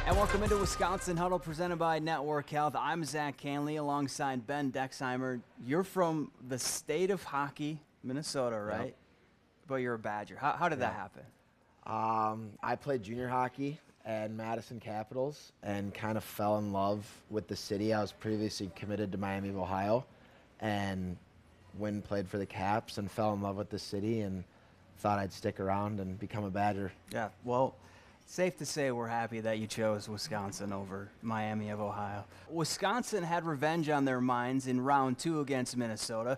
And welcome into Wisconsin Huddle, presented by Network Health. I'm Zach Hanley alongside Ben Dexheimer. You're from the state of hockey, Minnesota, right? Yep. But you're a Badger. How did that happen? I played junior hockey at Madison Capitals and kind of fell in love with the city. I was previously committed to Miami of Ohio and went and played for the Caps and fell in love with the city and thought I'd stick around and become a Badger. Yeah, well, safe to say we're happy that you chose Wisconsin over Miami of Ohio. Wisconsin had revenge on their minds in round 2 against Minnesota,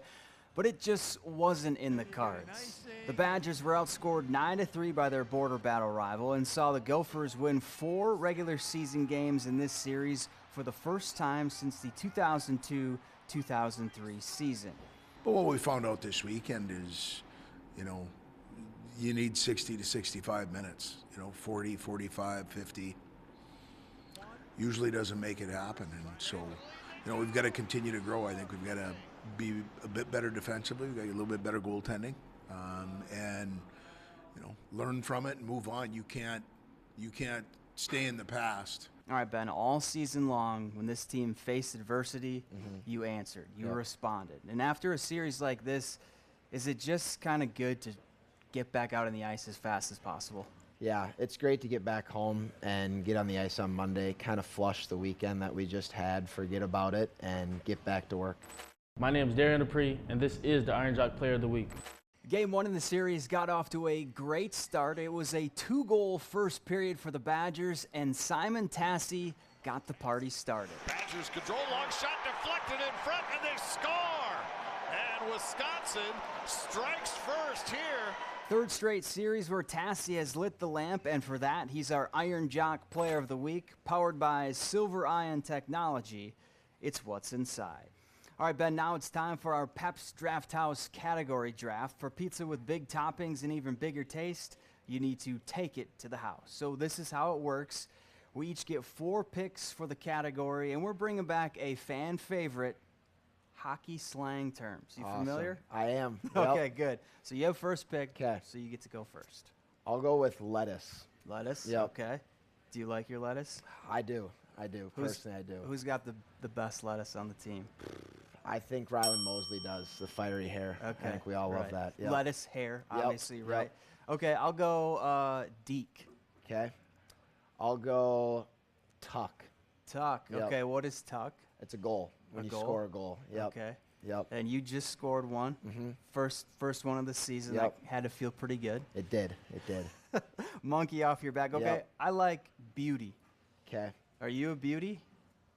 but it just wasn't in the cards. The Badgers were outscored 9-3 by their border battle rival and saw the Gophers win 4 regular season games in this series for the first time since the 2002-2003 season. But what we found out this weekend is, you need 60 to 65 minutes, 40, 45, 50. Usually doesn't make it happen. And so, we've got to continue to grow. I think we've got to be a bit better defensively. We've got to get a little bit better goaltending and, learn from it and move on. You can't stay in the past. All right, Ben, all season long, when this team faced adversity, you answered, you responded. And after a series like this, is it just kind of good to get back out on the ice as fast as possible? Yeah, it's great to get back home and get on the ice on Monday, kind of flush the weekend that we just had, forget about it, and get back to work. My name is Darren Dupree, and this is the Iron Jock Player of the Week. Game 1 in the series got off to a great start. It was a 2-goal first period for the Badgers, and Simon Tassi got the party started. Badgers control, long shot deflected in front, and they score! And Wisconsin strikes first here. Third straight series where Tassi has lit the lamp, and for that, he's our Iron Jock Player of the Week, powered by Silver Ion Technology. It's what's inside. All right, Ben, now it's time for our Pep's Draft House category draft. For pizza with big toppings and even bigger taste, you need to take it to the house. So this is how it works. We each get 4 picks for the category, and we're bringing back a fan favorite, hockey slang terms. You familiar? I am. Okay, Yep. good. So you have first pick, 'Kay. so you get to go first. I'll go with lettuce. Lettuce? Yep. Okay. Do you like your lettuce? I do. Personally, I do. Who's got the best lettuce on the team? I think Rylan Mosley does, the fiery hair. Okay. I think we all love that. Yep. Lettuce, hair, obviously, Yep. right? Okay, I'll go Deke. Okay. I'll go tuck. Tuck. Yep. Okay, what is tuck? It's a goal when you score a goal. Yep. Okay. Yep. And you just scored one. First one of the season. Yep. That had to feel pretty good. It did. Monkey off your back. Okay, Yep. I like beauty. Okay. Are you a beauty?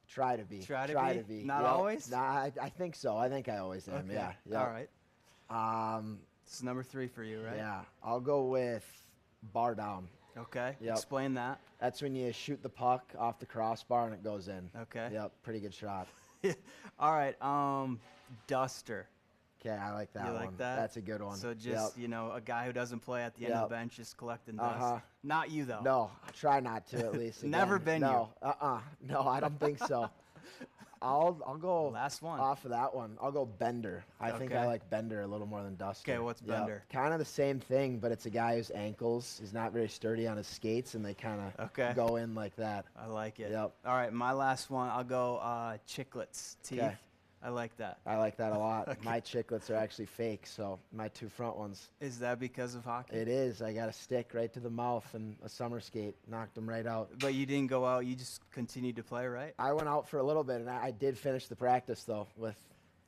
Try to be. Try to be? Not Yep. always? Nah, I think so. I think I always am. Okay. Yeah. Yep. All right. Um, This is number 3 for you, right? Yeah. I'll go with bar down. Okay. Yep. Explain that. That's when you shoot the puck off the crossbar and it goes in. Okay. Yep. Pretty good shot. All right. Duster. Okay, I like that You one. like that? That's a good one. So just, Yep. a guy who doesn't play at the end of the bench just collecting dust. Uh-huh. Not you, though. No, I try not to at least. Never Again. been no, No, I don't think so. I'll go Last one. off of that one. I'll go Bender. I think Okay. I like Bender a little more than Duster. Okay, what's Bender? Kind of the same thing, but it's a guy whose ankles is not very sturdy on his skates, and they kind of Okay. go in like that. I like it. Yep. All right, my last one. I'll go chiclets. Teeth. Okay. I like that. I like that a lot. My chiclets are actually fake, so my 2 front ones. Is that because of hockey? It is. I got a stick right to the mouth and a summer skate. Knocked them right out. But you didn't go out. You just continued to play, right? I went out for a little bit, and I did finish the practice, though, with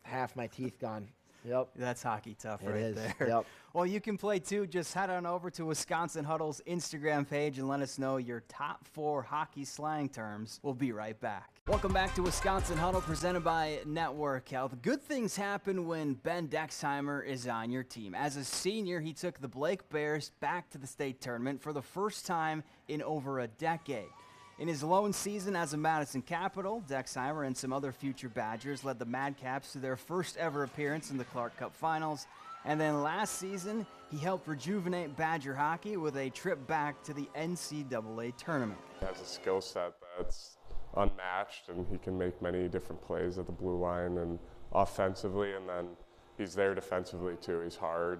half my teeth gone. Yep. That's hockey tough It right is. there. Yep. Well, you can play too. Just head on over to Wisconsin Huddle's Instagram page and let us know your top 4 hockey slang terms. We'll be right back. Welcome back to Wisconsin Huddle, presented by Network Health. Good things happen when Ben Dexheimer is on your team. As a senior, he took the Blake Bears back to the state tournament for the first time in over a decade. In his lone season as a Madison Capital, Dexheimer and some other future Badgers led the Madcaps to their first ever appearance in the Clark Cup Finals. And then last season, he helped rejuvenate Badger hockey with a trip back to the NCAA tournament. He has a skill set that's unmatched, and he can make many different plays at the blue line and offensively. And then, he's there defensively too. He's hard,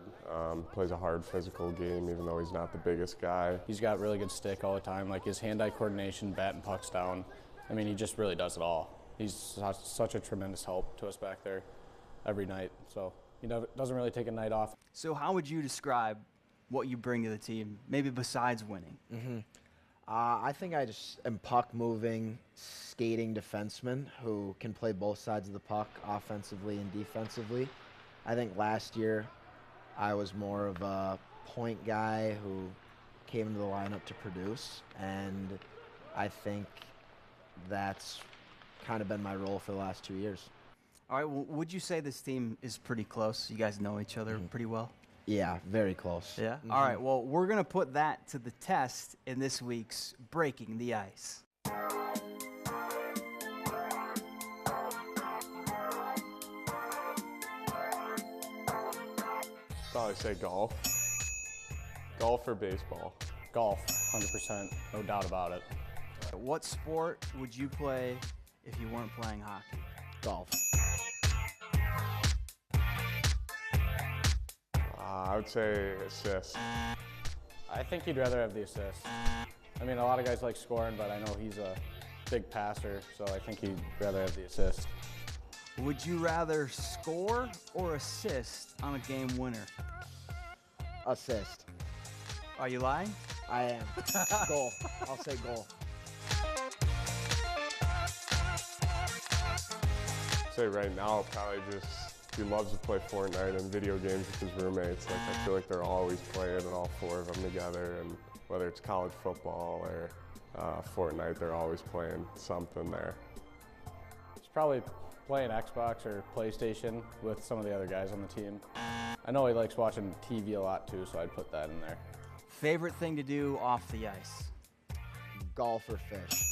plays a hard physical game even though he's not the biggest guy. He's got really good stick all the time, like his hand-eye coordination, batting pucks down. I mean, he just really does it all. He's such a tremendous help to us back there every night, so he doesn't really take a night off. So how would you describe what you bring to the team, maybe besides winning? I think I just am puck-moving, skating defenseman who can play both sides of the puck, offensively and defensively. I think last year I was more of a point guy who came into the lineup to produce, and I think that's kind of been my role for the last 2 years. All right, well, would you say this team is pretty close? You guys know each other pretty well? Yeah, very close. Yeah? All right, well, we're going to put that to the test in this week's Breaking the Ice. Probably say golf. Golf or baseball. Golf, 100%, no doubt about it. What sport would you play if you weren't playing hockey? Golf. I would say assist. I think he'd rather have the assist. I mean, a lot of guys like scoring, but I know he's a big passer, so I think he'd rather have the assist. Would you rather score or assist on a game winner? Assist. Are you lying? I am. Goal. I'll say goal. I'd say right now probably just he loves to play Fortnite and video games with his roommates. Like I feel like they're always playing and all four of them together, and whether it's college football or Fortnite, they're always playing something there. He's probably playing Xbox or PlayStation with some of the other guys on the team. I know he likes watching TV a lot too, so I'd put that in there. Favorite thing to do off the ice? Golf or fish.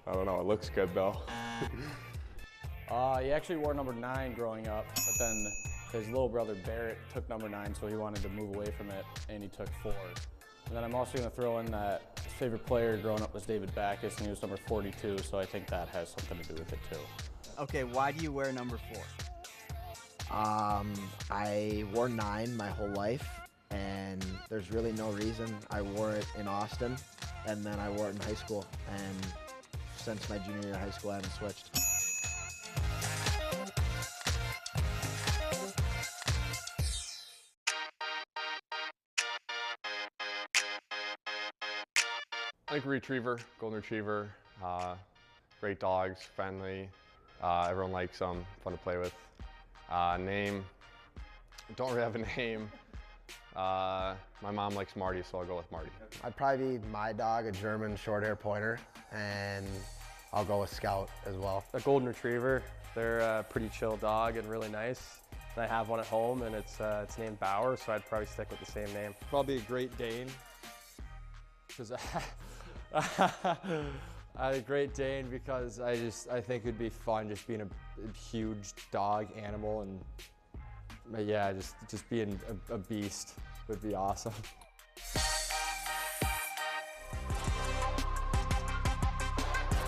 I don't know, it looks good though. He actually wore number 9 growing up, but then his little brother Barrett took number 9, so he wanted to move away from it, and he took 4. And then I'm also going to throw in that his favorite player growing up was David Backus, and he was number 42, so I think that has something to do with it too. Okay, why do you wear number 4? I wore 9 my whole life, and there's really no reason. I wore it in Austin, and then I wore it in high school, and since my junior year of high school, I haven't switched. I think retriever, golden retriever, great dogs, friendly, everyone likes them, fun to play with. Name, don't really have a name. My mom likes Marty, so I'll go with Marty. I'd probably be my dog, a German short hair pointer, and I'll go with Scout as well. A golden retriever. They're a pretty chill dog and really nice. And I have one at home, and it's named Bauer, so I'd probably stick with the same name. Probably a Great Dane, because a Great Dane because I think it'd be fun just being a huge dog animal, and yeah, just being a beast would be awesome.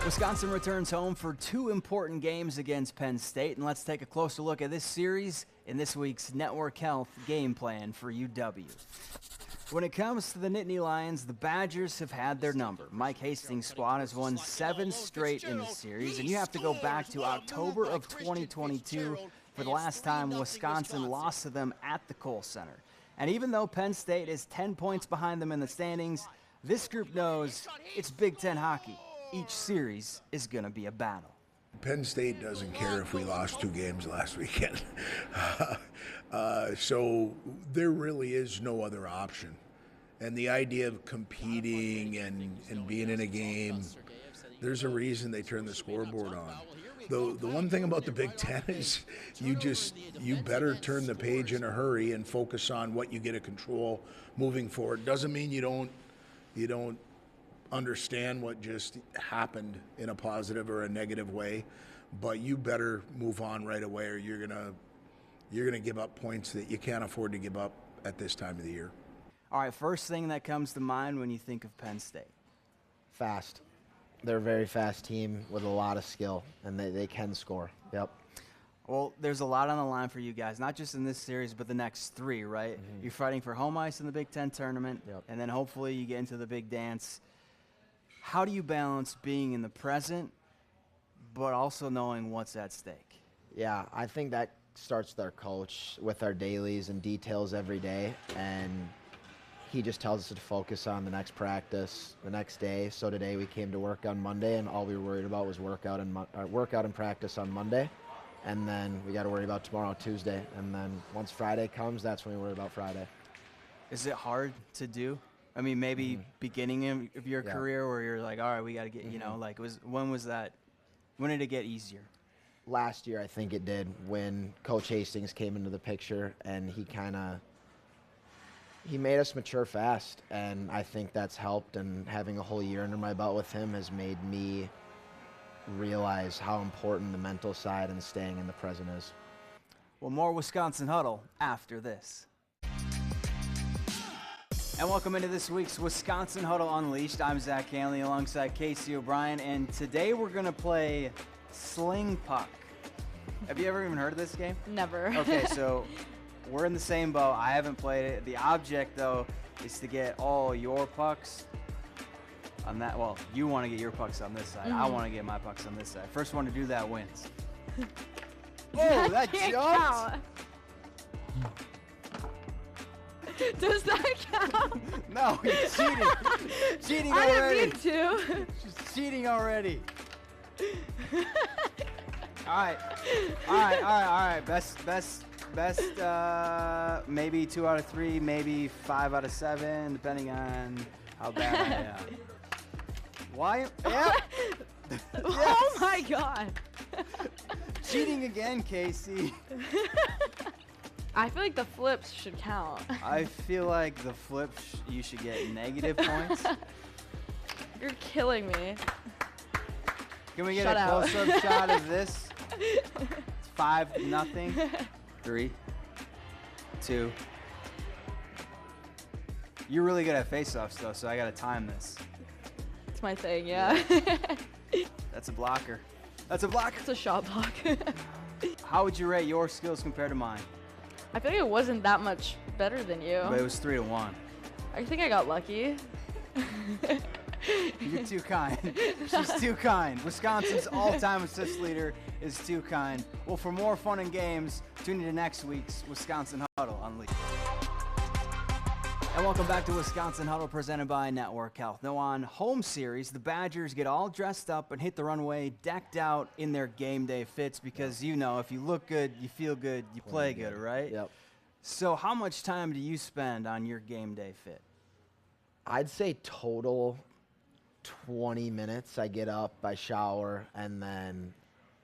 Wisconsin returns home for 2 important games against Penn State, and let's take a closer look at this series in this week's Network Health game plan for UW. When it comes to the Nittany Lions, the Badgers have had their number. Mike Hastings' squad has won 7 straight in the series, and you have to go back to October of 2022 for the last time Wisconsin lost to them at the Kohl Center. And even though Penn State is 10 points behind them in the standings, this group knows it's Big Ten hockey. Each series is going to be a battle. Penn State doesn't care if we lost 2 games last weekend. So there really is no other option. And the idea of competing and being in a game, there's a reason they turn the scoreboard on. The one thing about the Big Ten is you better turn the page in a hurry and focus on what you get to control moving forward. Doesn't mean you don't understand what just happened in a positive or a negative way, but you better move on right away, or you're gonna give up points that you can't afford to give up at this time of the year. All right, first thing that comes to mind when you think of Penn State. Fast. They're a very fast team with a lot of skill, and they can score. Yep. Well, there's a lot on the line for you guys, not just in this series, but the next 3, right? Mm-hmm. You're fighting for home ice in the Big Ten tournament, and then hopefully you get into the big dance. How do you balance being in the present, but also knowing what's at stake? Yeah, I think that starts with our coach, with our dailies and details every day, and he just tells us to focus on the next practice, the next day. So today we came to work on Monday, and all we were worried about was workout and practice on Monday. And then we got to worry about tomorrow, Tuesday. And then once Friday comes, that's when we worry about Friday. Is it hard to do? I mean, maybe beginning of your career where you're like, all right, we got to get, you know, like when was that? When did it get easier? Last year, I think it did, when Coach Hastings came into the picture, and he made us mature fast, and I think that's helped. And having a whole year under my belt with him has made me realize how important the mental side and staying in the present is. Well, more Wisconsin Huddle after this. And welcome into this week's Wisconsin Huddle Unleashed. I'm Zach Hanley alongside Casey O'Brien, and today we're going to play Sling Puck. Have you ever even heard of this game? Never. Okay, so we're in the same boat. I haven't played it. The object, though, is to get all your pucks on that. Well, you want to get your pucks on this side. I want to get my pucks on this side. First one to do that wins. Oh, that jumped! Does that count? No, he's cheating. Cheating I already. didn't mean to. She's cheating already. All right. Best. Maybe 2 out of 3, maybe 5 out of 7, depending on how bad I am. Why? Yeah. Oh my God. Cheating again, Casey. I feel like the flips should count. I feel like the flips, you should get negative points. You're killing me. Can we get Shut a out. close-up shot of this? It's 5-0. 3, 2. You're really good at face-offs, though, so I got to time this. It's my thing, yeah. That's a blocker. That's a blocker. It's a shot block. How would you rate your skills compared to mine? I feel like it wasn't that much better than you. But it was 3-1. I think I got lucky. You're too kind. She's too kind. Wisconsin's all-time assist leader is too kind. Well, for more fun and games, tune into next week's Wisconsin Huddle Unleashed. And welcome back to Wisconsin Huddle, presented by Network Health. Now, on home series, the Badgers get all dressed up and hit the runway decked out in their game day fits because, you know, if you look good, you feel good, you play good, right? Yep. So how much time do you spend on your game day fit? I'd say total 20 minutes. I get up, I shower, and then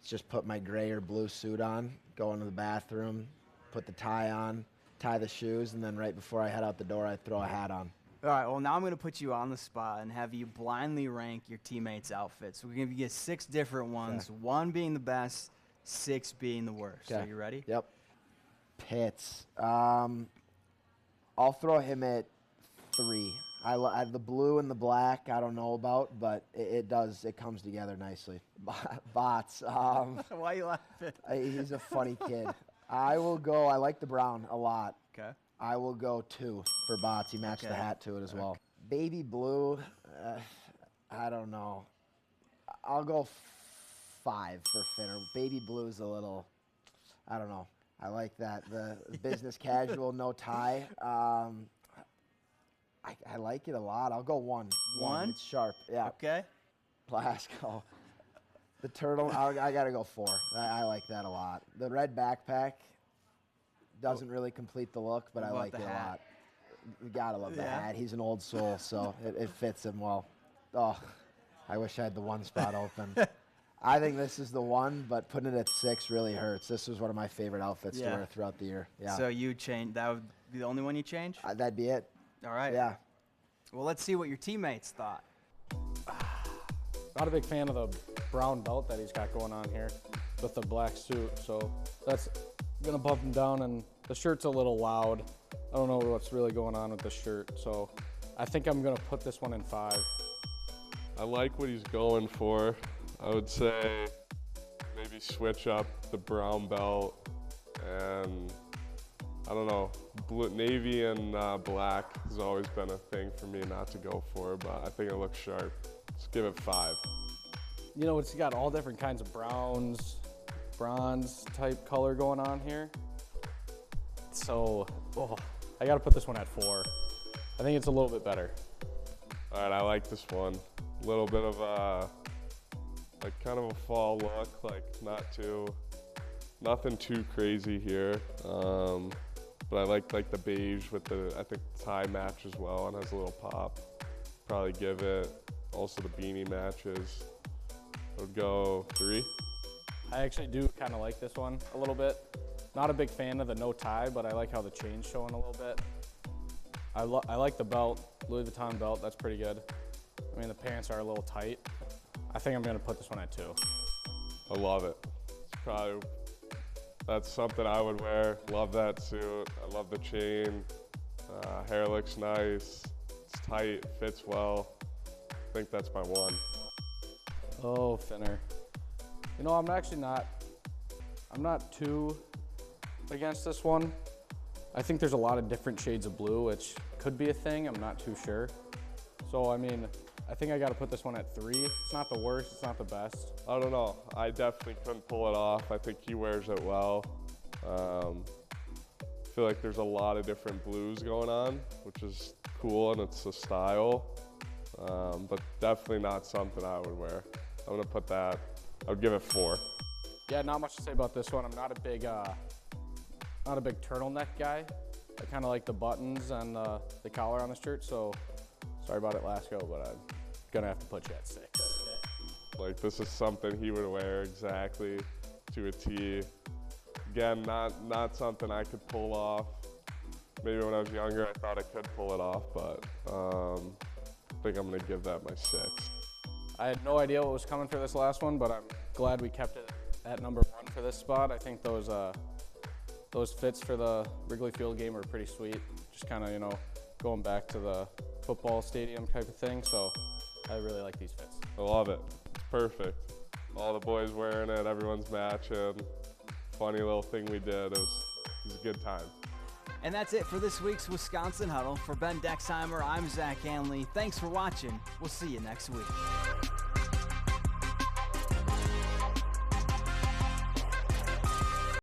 just put my gray or blue suit on, go into the bathroom, put the tie on, tie the shoes, and then right before I head out the door, I throw a hat on. All right, well, now I'm going to put you on the spot and have you blindly rank your teammates' outfits. We're going to get 6 different ones, 1 being the best, 6 being the worst. Okay. Are you ready? Yep. Pitts. I'll throw him at 3. I the blue and the black I don't know about, but it comes together nicely. Bots. Why are you laughing? He's a funny kid. I like the brown a lot. Okay. I will go 2 for Bots. He matched the hat to it as well. Baby blue, I don't know. I'll go 5 for Finner. Baby blue's a little, I don't know. I like that. The business casual, no tie. I like it a lot. I'll go 1. 1? It's sharp. Yeah. Okay. Blasco. The turtle, I got to go 4. I like that a lot. The red backpack doesn't really complete the look, but I like it a lot. You got to love the hat. He's an old soul, so it fits him well. Oh, I wish I had the 1 spot open. I think this is the 1, but putting it at 6 really hurts. This was one of my favorite outfits to wear throughout the year. Yeah. So you change. That would be the only one you change? That'd be it. All right. Yeah. Well, let's see what your teammates thought. Not a big fan of the brown belt that he's got going on here with the black suit, so that's gonna bump him down, and the shirt's a little loud. I don't know what's really going on with the shirt, so I think I'm gonna put this one in 5. I like what he's going for. I would say maybe switch up the brown belt and I don't know, navy and black has always been a thing for me not to go for, but I think it looks sharp. Let's give it 5. You know, it's got all different kinds of browns, bronze type color going on here. So, I gotta put this one at 4. I think it's a little bit better. All right, I like this one. A little bit of a, like kind of a fall look, like nothing too crazy here. But I like the beige with I think the tie match as well and has a little pop. Probably give it, also the beanie matches. I would go 3. I actually do kind of like this one a little bit. Not a big fan of the no tie, but I like how the chain's showing a little bit. I like the belt, Louis Vuitton belt, that's pretty good. I mean, the pants are a little tight. I think I'm gonna put this one at 2. I love it. That's something I would wear. Love that suit. I love the chain. Hair looks nice. It's tight, fits well. I think that's my 1. Oh, Finner. You know, I'm not too against this one. I think there's a lot of different shades of blue, which could be a thing, I'm not too sure. So, I mean, I think I gotta put this one at 3. It's not the worst, it's not the best. I don't know. I definitely couldn't pull it off. I think he wears it well. I feel like there's a lot of different blues going on, which is cool and it's a style, but definitely not something I would wear. I'm gonna put that, I would give it 4. Yeah, not much to say about this one. I'm not a big turtleneck guy. I kind of like the buttons and the collar on the shirt, so sorry about it, Lasco, but I'm gonna have to put you at 6. Like, this is something he would wear exactly to a T. Again, not something I could pull off. Maybe when I was younger, I thought I could pull it off, but I think I'm gonna give that my 6. I had no idea what was coming for this last one, but I'm glad we kept it at number 1 for this spot. I think those fits for the Wrigley Field game were pretty sweet. Just kind of, you know, going back to the football stadium type of thing. So I really like these fits. I love it. It's perfect. All the boys wearing it, everyone's matching. Funny little thing we did. It was a good time. And that's it for this week's Wisconsin Huddle. For Ben Dexheimer, I'm Zach Hanley. Thanks for watching. We'll see you next week.